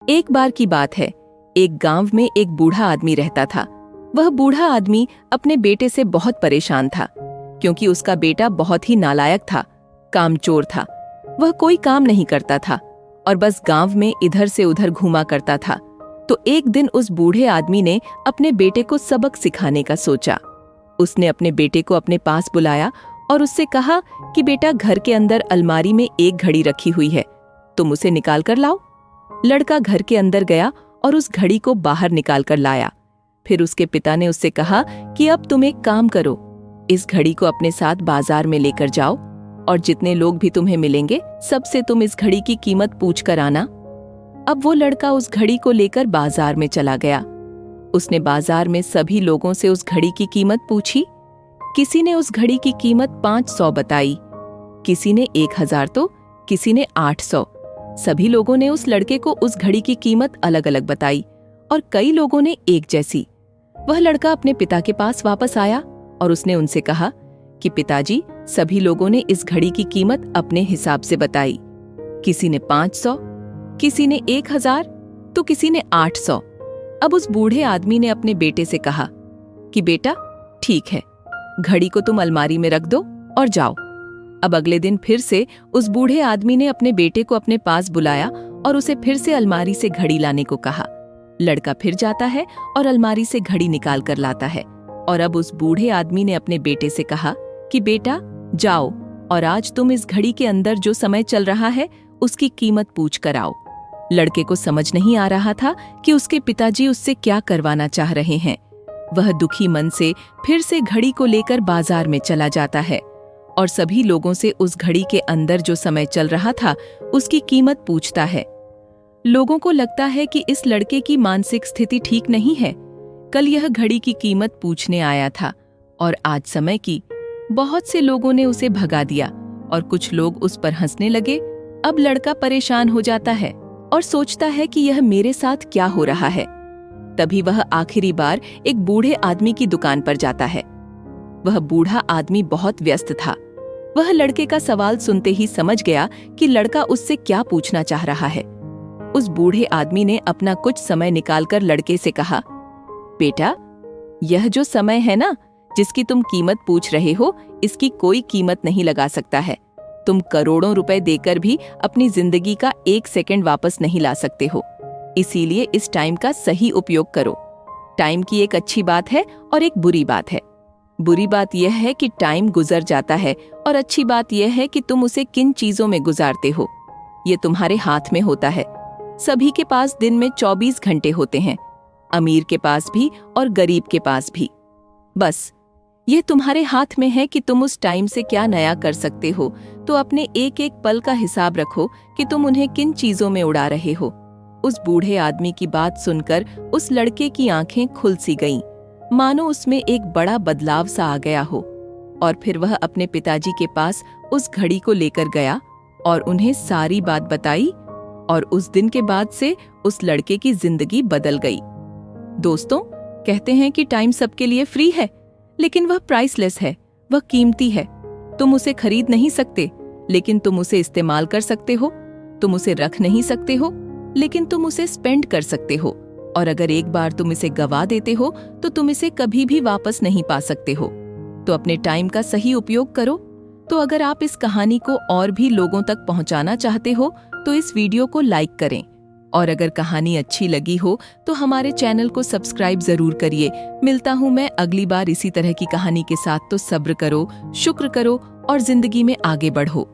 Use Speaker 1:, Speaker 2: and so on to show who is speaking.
Speaker 1: एक बार की बात है, एक गांव में एक बूढ़ा आदमी रहता था। वह बूढ़ा आदमी अपने बेटे से बहुत परेशान था, क्योंकि उसका बेटा बहुत ही नालायक था, कामचोर था। वह कोई काम नहीं करता था और बस गांव में इधर से उधर घूमा करता था। तो एक दिन उस बूढ़े आदमी ने अपने बेटे को सबक सिखाने का सोचा। उसने अपने बेटे को अपने पास बुलाया और उससे कहा कि बेटा, घर के अंदर अलमारी में एक घड़ी रखी हुई है, तुम उसे निकाल कर लाओ। लड़का घर के अंदर गया और उस घड़ी को बाहर निकाल कर लाया। फिर उसके पिता ने उससे कहा कि अब तुम एक काम करो, इस घड़ी को अपने साथ बाजार में लेकर जाओ और जितने लोग भी तुम्हें मिलेंगे सबसे तुम इस घड़ी की कीमत पूछ कर आना। अब वो लड़का उस घड़ी को लेकर बाजार में चला गया। उसने बाजार में सभी लोगों से उस घड़ी की कीमत पूछी। किसी ने उस घड़ी की कीमत 500 बताई, किसी ने 1000 तो किसी ने 800। सभी लोगों ने उस लड़के को उस घड़ी की कीमत अलग अलग बताई और कई लोगों ने एक जैसी। वह लड़का अपने पिता के पास वापस आया और उसने उनसे कहा कि पिताजी, सभी लोगों ने इस घड़ी की कीमत अपने हिसाब से बताई। किसी ने 500, किसी ने 1000 तो किसी ने 800। अब उस बूढ़े आदमी ने अपने बेटे से कहा कि बेटा, ठीक है, घड़ी को तुम अलमारी में रख दो और जाओ। अब अगले दिन फिर से उस बूढ़े आदमी ने अपने बेटे को अपने पास बुलाया और उसे फिर से अलमारी से घड़ी लाने को कहा। लड़का फिर जाता है और अलमारी से घड़ी निकाल कर लाता है। और अब उस बूढ़े आदमी ने अपने बेटे से कहा कि बेटा, जाओ और आज तुम इस घड़ी के अंदर जो समय चल रहा है उसकी कीमत पूछ कर आओ। लड़के को समझ नहीं आ रहा था कि उसके पिताजी उससे क्या करवाना चाह रहे हैं। वह दुखी मन से फिर से घड़ी को लेकर बाजार में चला जाता है और सभी लोगों से उस घड़ी के अंदर जो समय चल रहा था उसकी कीमत पूछता है। लोगों को लगता है कि इस लड़के की मानसिक स्थिति ठीक नहीं है। कल यह घड़ी की कीमत पूछने आया था और आज समय की। बहुत से लोगों ने उसे भगा दिया और कुछ लोग उस पर हंसने लगे। अब लड़का परेशान हो जाता है और सोचता है कि यह मेरे साथ क्या हो रहा है। तभी वह आखिरी बार एक बूढ़े आदमी की दुकान पर जाता है। वह बूढ़ा आदमी बहुत व्यस्त था। वह लड़के का सवाल सुनते ही समझ गया कि लड़का उससे क्या पूछना चाह रहा है। उस बूढ़े आदमी ने अपना कुछ समय निकालकर लड़के से कहा, बेटा, यह जो समय है ना, जिसकी तुम कीमत पूछ रहे हो, इसकी कोई कीमत नहीं लगा सकता है। तुम करोड़ों रुपए देकर भी अपनी जिंदगी का 1 सेकंड वापस नहीं ला सकते हो। इसीलिए इस टाइम का सही उपयोग करो। टाइम की एक अच्छी बात है और एक बुरी बात है। बुरी बात यह है कि टाइम गुजर जाता है और अच्छी बात यह है कि तुम उसे किन चीजों में गुजारते हो, ये तुम्हारे हाथ में होता है। सभी के पास दिन में 24 घंटे होते हैं, अमीर के पास भी और गरीब के पास भी। बस ये तुम्हारे हाथ में है कि तुम उस टाइम से क्या नया कर सकते हो। तो अपने एक एक पल का हिसाब रखो कि तुम उन्हें किन चीजों में उड़ा रहे हो। उस बूढ़े आदमी की बात सुनकर उस लड़के की आंखें खुल सी गईं, मानो उसमें एक बड़ा बदलाव सा आ गया हो। और फिर वह अपने पिताजी के पास उस घड़ी को लेकर गया और उन्हें सारी बात बताई और उस दिन के बाद से उस लड़के की जिंदगी बदल गई। दोस्तों, कहते हैं कि टाइम सबके लिए फ्री है, लेकिन वह प्राइसलेस है, वह कीमती है। तुम उसे खरीद नहीं सकते, लेकिन तुम उसे इस्तेमाल कर सकते हो। तुम उसे रख नहीं सकते हो, लेकिन तुम उसे स्पेंड कर सकते हो। और अगर एक बार तुम इसे गवा देते हो तो तुम इसे कभी भी वापस नहीं पा सकते हो। तो अपने टाइम का सही उपयोग करो। तो अगर आप इस कहानी को और भी लोगों तक पहुंचाना चाहते हो तो इस वीडियो को लाइक करें। और अगर कहानी अच्छी लगी हो तो हमारे चैनल को सब्सक्राइब जरूर करिए। मिलता हूं मैं अगली बार इसी तरह की कहानी के साथ। तो सब्र करो, शुक्र करो और जिंदगी में आगे बढ़ो।